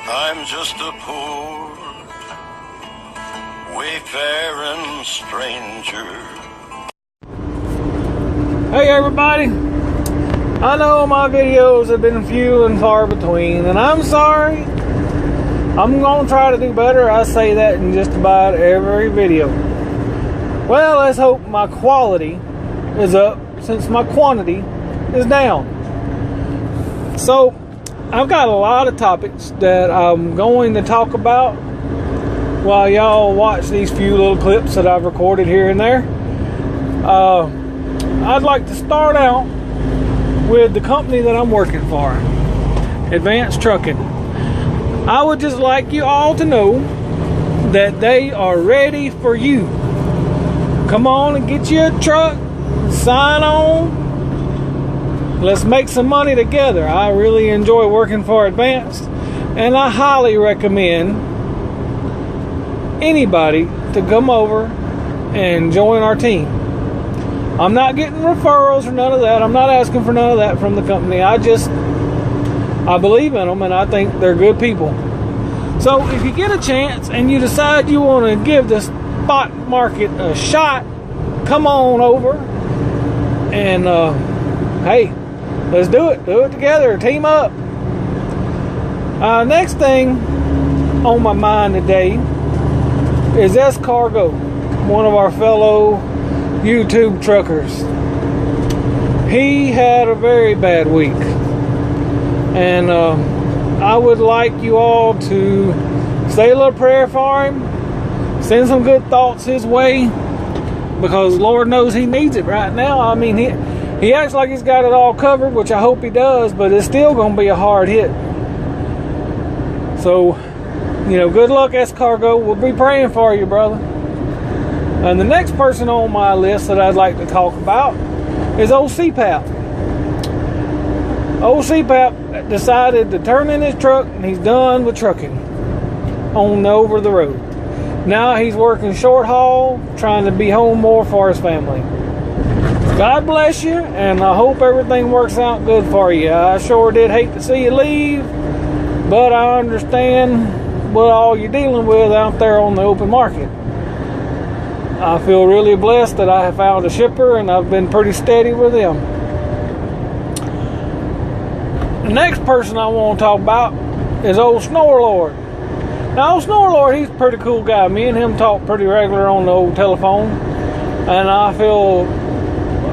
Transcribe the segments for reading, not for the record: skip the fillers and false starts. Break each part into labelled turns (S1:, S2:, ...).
S1: I'm just a poor wayfaring stranger.
S2: Hey everybody, I know my videos have been few and far between, and I'm sorry. I'm going to try to do better. I say that in just about every video. Well, let's hope my quality is up since my quantity is down. So, I've got a lot of topics that I'm going to talk about while y'all watch these few little clips that I've recorded here and there. I'd like to start out with the company that I'm working for, Advanced Trucking. I would just like you all to know that they are ready for you. Come on and get you a truck, sign on. Let's make some money together. I really enjoy working for Advanced, and I highly recommend anybody to come over and join our team. I'm not getting referrals or none of that. I'm not asking for none of that from the company. I believe in them, and I think they're good people. So if you get a chance and you decide you want to give the spot market a shot, come on over and hey, let's do it. Do it together. Team up. Next thing on my mind today is S-Cargo, one of our fellow YouTube truckers. He had a very bad week, and I would like you all to say a little prayer for him, send some good thoughts his way, because Lord knows he needs it right now. I mean, he acts like he's got it all covered, which I hope he does, but it's still going to be a hard hit. So, good luck, S-Cargo. We'll be praying for you, brother. And the next person on my list that I'd like to talk about is old CPAP. Old CPAP decided to turn in his truck, and he's done with trucking on over the road. Now he's working short haul, trying to be home more for his family. God bless you, and I hope everything works out good for you. I sure did hate to see you leave, but I understand what all you're dealing with out there on the open market. I feel really blessed that I have found a shipper, and I've been pretty steady with them. The next person I want to talk about is old Snorelord. Now, old Snorelord, he's a pretty cool guy. Me and him talk pretty regular on the old telephone, and I feel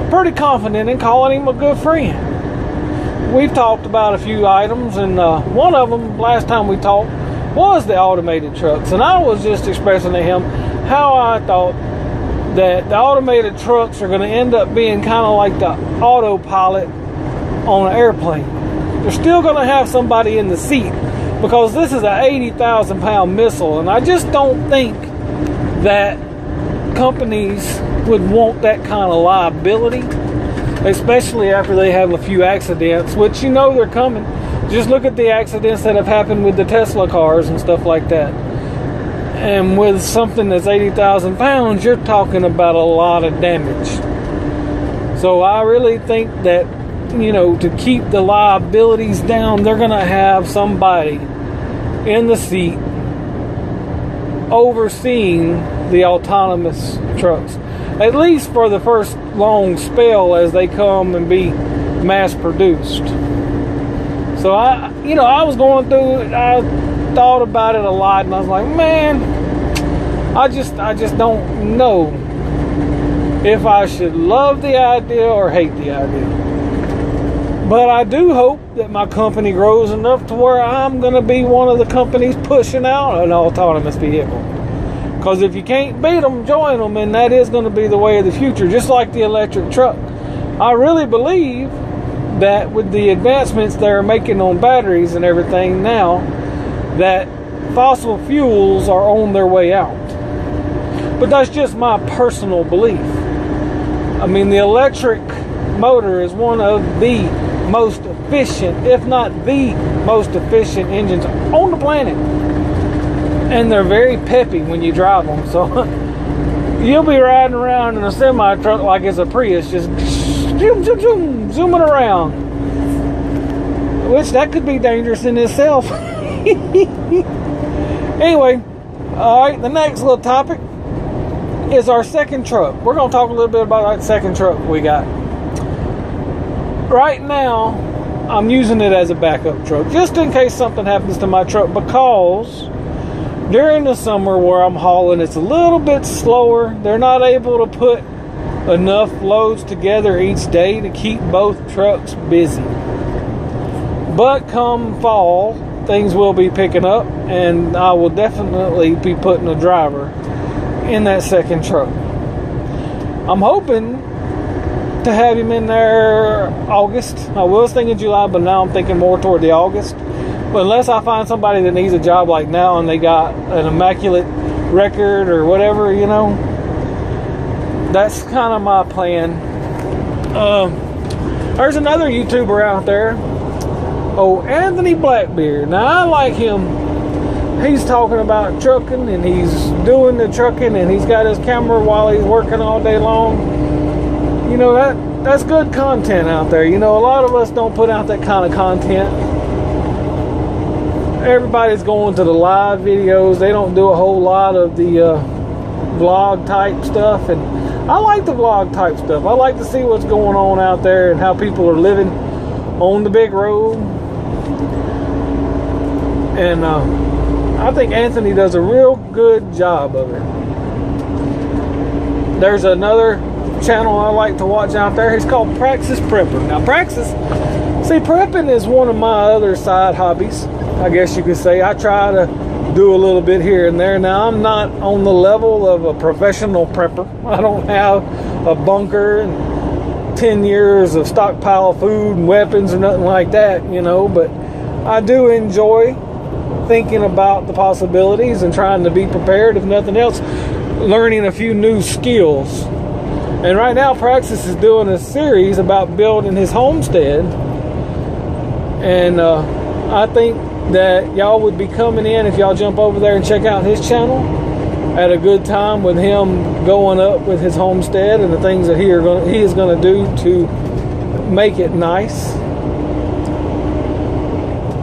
S2: pretty confident in calling him a good friend. We've talked about a few items, and one of them, last time we talked, was the automated trucks. And I was just expressing to him how I thought that the automated trucks are going to end up being kind of like the autopilot on an airplane. They're still going to have somebody in the seat, because this is an 80,000 pound missile, and I just don't think that companies would want that kind of liability, especially after they have a few accidents, which they're coming. Just look at the accidents that have happened with the Tesla cars and stuff like that. And with something that's 80,000 pounds, you're talking about a lot of damage. So I really think that, to keep the liabilities down, they're going to have somebody in the seat overseeing the autonomous trucks, at least for the first long spell as they come and be mass produced. So I was going through it. I thought about it a lot, and I was like, man, I just don't know if I should love the idea or hate the idea. But I do hope that my company grows enough to where I'm going to be one of the companies pushing out an autonomous vehicle. Because if you can't beat them, join them, and that is going to be the way of the future, just like the electric truck. I really believe that with the advancements they're making on batteries and everything now, that fossil fuels are on their way out. But that's just my personal belief. I mean, the electric motor is one of the most efficient, if not the most efficient engines on the planet. And they're very peppy when you drive them. So you'll be riding around in a semi-truck like it's a Prius, just zoom, zoom, zoom, zooming around. Which that could be dangerous in itself. Anyway, all right, the next little topic is our second truck. We're going to talk a little bit about that second truck we got. Right now, I'm using it as a backup truck, just in case something happens to my truck, because during the summer where I'm hauling, it's a little bit slower. They're not able to put enough loads together each day to keep both trucks busy. But come fall, things will be picking up, and I will definitely be putting a driver in that second truck. I'm hoping to have him in there August. I was thinking July, but now I'm thinking more toward the August. But unless I find somebody that needs a job like now and they got an immaculate record or whatever, you know, that's kind of my plan. There's another YouTuber out there. Oh, Anthony Blackbeard. Now, I like him. He's talking about trucking, and he's doing the trucking, and he's got his camera while he's working all day long. You know, that's good content out there. You know, a lot of us don't put out that kind of content. Everybody's going to the live videos. They don't do a whole lot of the vlog type stuff, and I like the vlog type stuff. I like to see what's going on out there and how people are living on the big road. And I think Anthony does a real good job of it. There's another channel I like to watch out there. It's called Praxis Prepper. Now, prepping is one of my other side hobbies, I guess you could say. I try to do a little bit here and there. Now, I'm not on the level of a professional prepper. I don't have a bunker and 10 years of stockpile of food and weapons or nothing like that, you know, but I do enjoy thinking about the possibilities and trying to be prepared, if nothing else, learning a few new skills. And right now, Praxis is doing a series about building his homestead. And I think that y'all would be coming in if y'all jump over there and check out his channel at a good time with him going up with his homestead and the things that he is going to do to make it nice.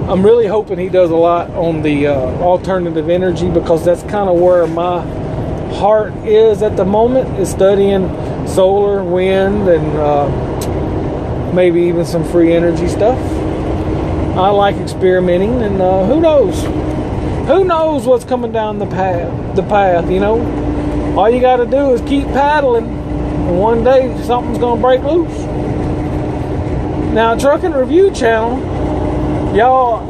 S2: I'm really hoping he does a lot on the alternative energy, because that's kind of where my heart is at the moment, is studying solar, wind, and maybe even some free energy stuff. I like experimenting, and who knows what's coming down the path, you know. All you got to do is keep paddling, and one day something's going to break loose. Now, Trucking Review channel, y'all,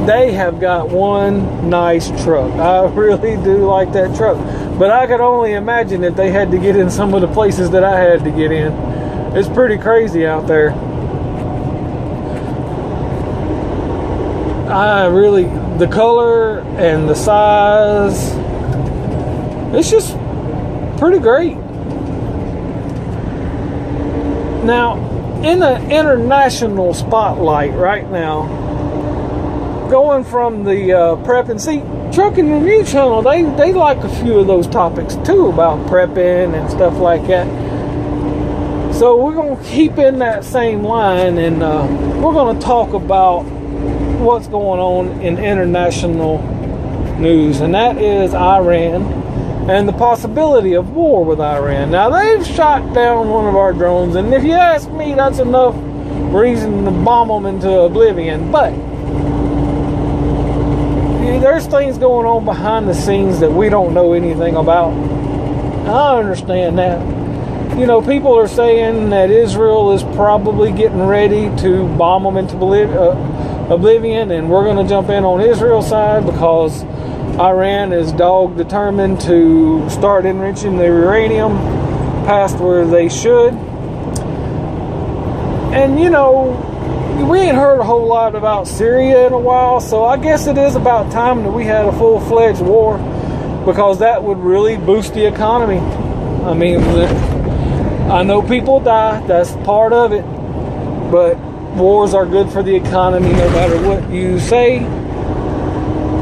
S2: they have got one nice truck. I really do like that truck. But I could only imagine that they had to get in some of the places that I had to get in. It's pretty crazy out there. The color and the size, it's just pretty great. Now, in the international spotlight right now, going from the prep and see, Trucking Review channel, they like a few of those topics too, about prepping and stuff like that. So we're going to keep in that same line, and we're going to talk about what's going on in international news, and that is Iran and the possibility of war with Iran. Now, they've shot down one of our drones, and if you ask me, that's enough reason to bomb them into oblivion. But there's things going on behind the scenes that we don't know anything about. I understand that. You know, people are saying that Israel is probably getting ready to bomb them into oblivion, and we're going to jump in on Israel's side because Iran is dog determined to start enriching the uranium past where they should. And, you know, we ain't heard a whole lot about Syria in a while, so I guess it is about time that we had a full-fledged war, because that would really boost the economy. I mean, I know people die, that's part of it, but wars are good for the economy no matter what you say.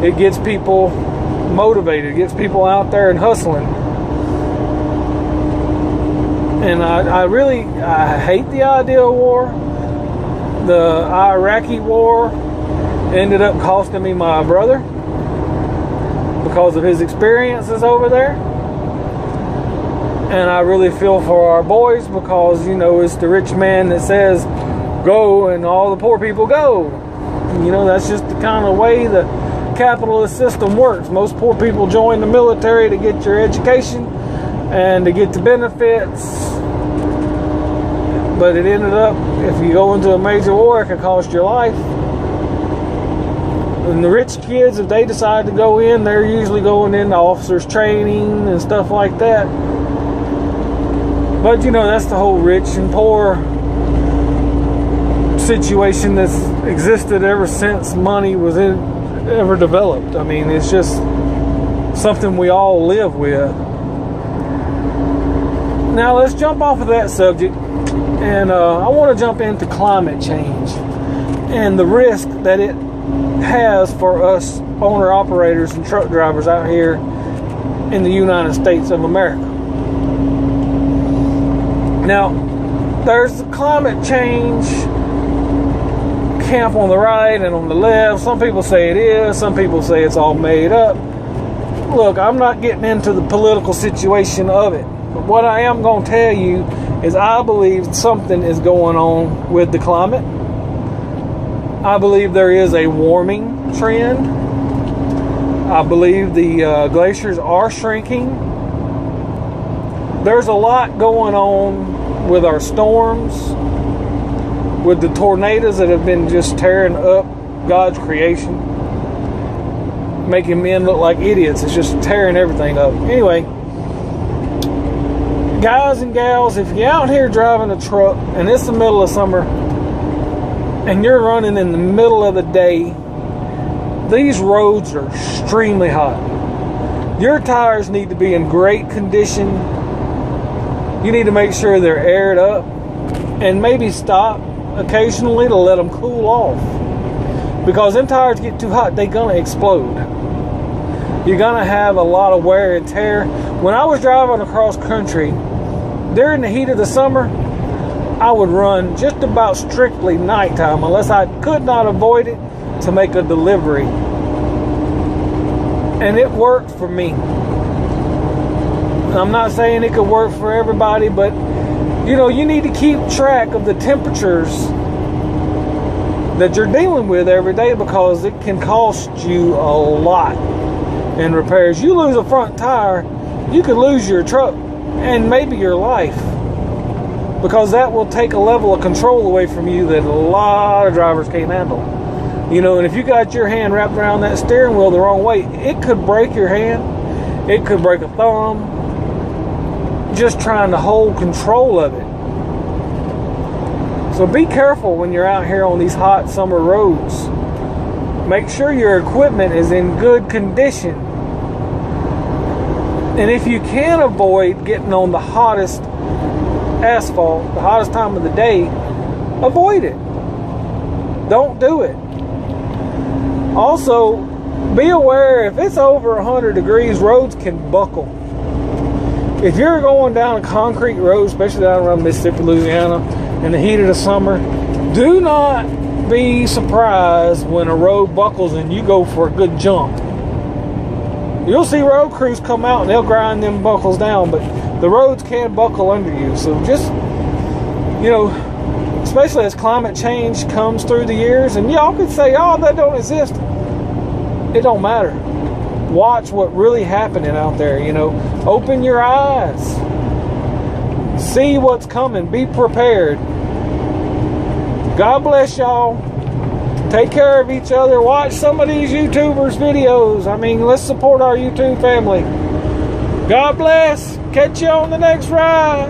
S2: It gets people motivated, it gets people out there and hustling. And I hate the idea of war. The Iraqi war Ended up costing me my brother because of his experiences over there. And I really feel for our boys because, you know, it's the rich man that says go and all the poor people go. You know, that's just the kind of way the capitalist system works. Most poor people join the military to get your education and to get the benefits. But it ended up, if you go into a major war, it could cost your life. And the rich kids, if they decide to go in, they're usually going into officers training and stuff like that. But, you know, that's the whole rich and poor situation that's existed ever since money was ever developed. I mean, it's just something we all live with. Now, let's jump off of that subject. And I want to jump into climate change and the risk that it has for us owner-operators and truck drivers out here in the United States of America. Now, there's the climate change camp on the right and on the left. Some people say it is. Some people say it's all made up. Look, I'm not getting into the political situation of it. But what I am going to tell you is I believe something is going on with the climate. I believe there is a warming trend. I believe the glaciers are shrinking. There's a lot going on with our storms, with the tornadoes that have been just tearing up God's creation, making men look like idiots. It's just tearing everything up. Anyway, guys and gals, if you're out here driving a truck and it's the middle of summer and you're running in the middle of the day, these roads are extremely hot. Your tires need to be in great condition. You need to make sure they're aired up and maybe stop occasionally to let them cool off. Because them tires get too hot, they're going to explode. You're going to have a lot of wear and tear. When I was driving across country, during the heat of the summer, I would run just about strictly nighttime unless I could not avoid it to make a delivery. And it worked for me. I'm not saying it could work for everybody, but you know, you need to keep track of the temperatures that you're dealing with every day because it can cost you a lot in repairs. You lose a front tire, you could lose your truck and maybe your life, because that will take a level of control away from you that a lot of drivers can't handle. You know, and if you got your hand wrapped around that steering wheel the wrong way, it could break your hand, it could break a thumb, just trying to hold control of it. So be careful when you're out here on these hot summer roads. Make sure your equipment is in good condition. And if you can avoid getting on the hottest asphalt, the hottest time of the day, avoid it. Don't do it. Also, be aware if it's over 100 degrees, roads can buckle. If you're going down a concrete road, especially down around Mississippi, Louisiana, in the heat of the summer, do not be surprised when a road buckles and you go for a good jump. You'll see road crews come out and they'll grind them buckles down, but the roads can buckle under you. So just, you know, especially as climate change comes through the years, and y'all could say, oh, that don't exist. It don't matter. Watch what really happening out there, you know. Open your eyes. See what's coming. Be prepared. God bless y'all. Take care of each other. Watch some of these YouTubers' videos. I mean, let's support our YouTube family. God bless. Catch you on the next ride.